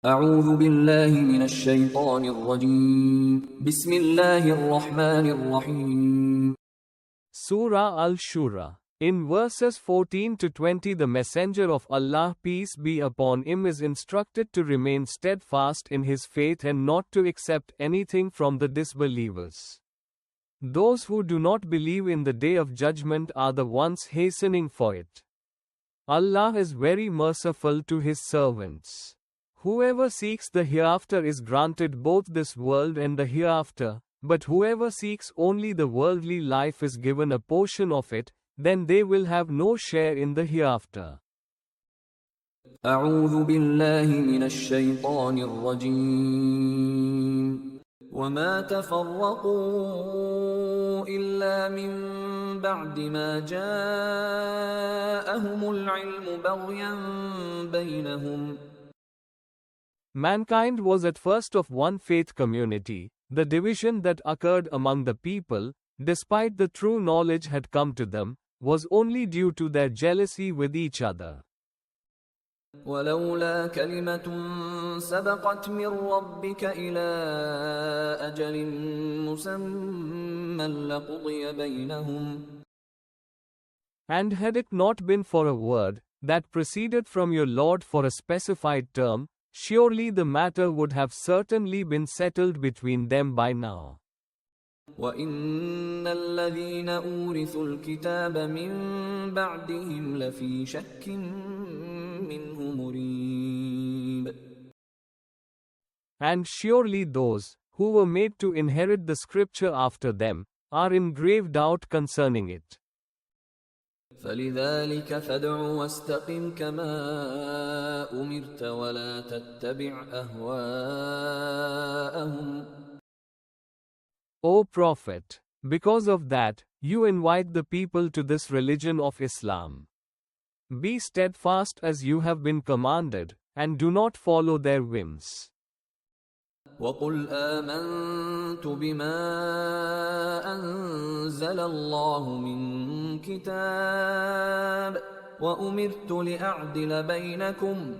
أعوذ بالله من الشيطان الرجيم بسم الله الرحمن الرحيم Surah Al-Shura. In verses 14 to 20, the Messenger of Allah, peace be upon him, is instructed to remain steadfast in his faith and not to accept anything from the disbelievers. Those who do not believe in the day of judgment are the ones hastening for it. Allah is very merciful to his servants. Whoever seeks the hereafter is granted both this world and the hereafter, but whoever seeks only the worldly life is given a portion of it, then they will have no share in the hereafter. أعوذ بالله من الشيطان الرجيم وما تفرقوا إلا من بعد ما جاءهم العلم بغيا بينهم Mankind was at first of one faith community. The division that occurred among the people, despite the true knowledge had come to them, was only due to their jealousy with each other. ولولا كلمة سبقت من ربك إلى أجل مسمى لقضي بينهم And had it not been for a word that proceeded from your Lord for a specified term, surely the matter would have certainly been settled between them by now. وإن الذين أورثوا الكتاب من بعدهم لفي شك منه مريب And surely those who were made to inherit the scripture after them are in grave doubt concerning it. فلذلك فادع واستقم كما أمرت ولا تتبع أهواءهم O Prophet, because of that, you invite the people to this religion of Islam. Be steadfast as you have been commanded, and do not follow their whims. وقل آمنت بما أنزل الله من كتاب وأمرت لأعدل بينكم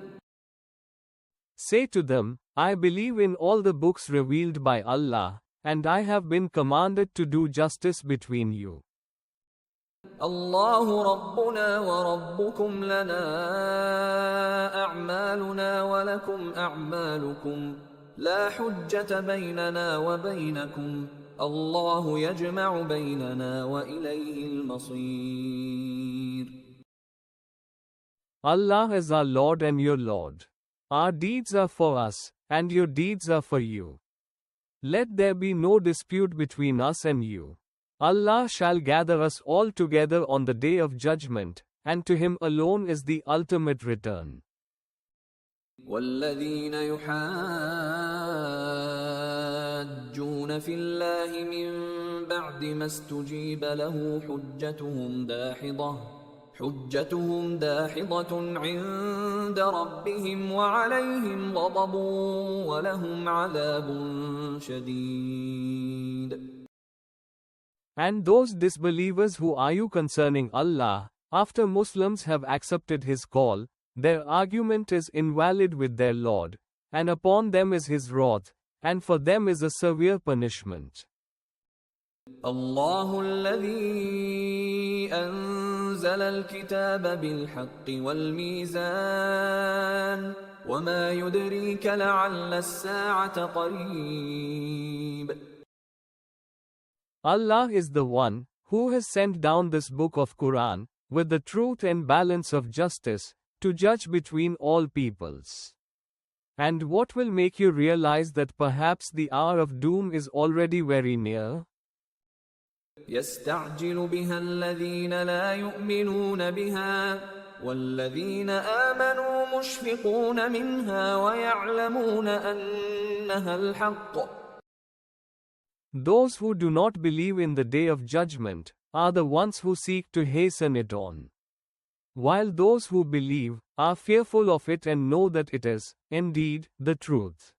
Say to them, I believe in all the books revealed by Allah, and I have been commanded to do justice between you. الله ربنا وربكم لنا أعمالنا ولكم أعمالكم لا حجة بيننا وبينكم الله يجمع بيننا وإليه المصير Allah is our Lord and your Lord. Our deeds are for us, and your deeds are for you. Let there be no dispute between us and you. Allah shall gather us all together on the day of judgment, and to Him alone is the ultimate return. والذين يحاجون في الله من بعد ما استجيب له حجتهم داحضة عند ربهم وعليهم غضب ولهم عذاب شديد And those disbelievers who argue concerning Allah, after Muslims have accepted His call, their argument is invalid with their Lord, and upon them is His wrath, and for them is a severe punishment. الله الذي أنزل الكتاب بالحق والميزان وما يدريك لعل الساعة قريب Allah is the one who has sent down this book of Quran with the truth and balance of justice to judge between all peoples. And what will make you realize that perhaps the hour of doom is already very near? يستعجل بها الذين لا يؤمنون بها والذين آمنوا مشفقون منها ويعلمون أنها الحق Those who do not believe in the day of judgment are the ones who seek to hasten it on, while those who believe are fearful of it and know that it is, indeed, the truth.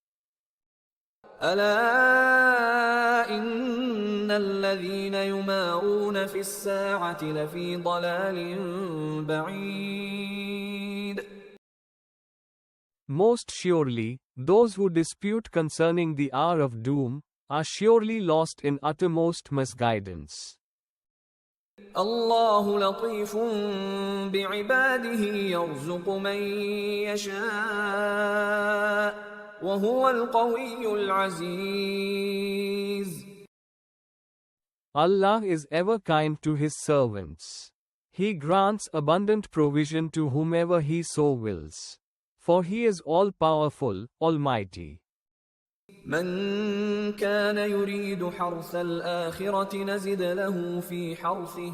ألا إن الذين يمارون في الساعة لفي ضلال بعيد Most surely, those who dispute concerning the hour of doom are surely lost in uttermost misguidance. الله لطيف بعباده يرزق من يشاء وهو القوي العزيز. Allah is ever kind to His servants. He grants abundant provision to whomever He so wills. For He is all-powerful, almighty. من كان يريد حرث الآخرة نزد له في حرثه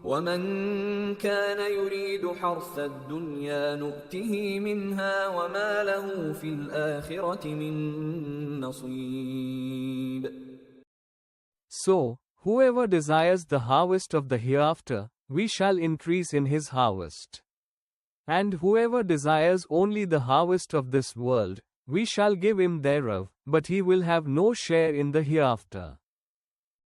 ومن كان يريد حرث الدنيا نؤته منها وما له في الآخرة من نصيب. So, whoever desires the harvest of the hereafter, we shall increase in his harvest. And whoever desires only the harvest of this world, we shall give him thereof, but he will have no share in the hereafter.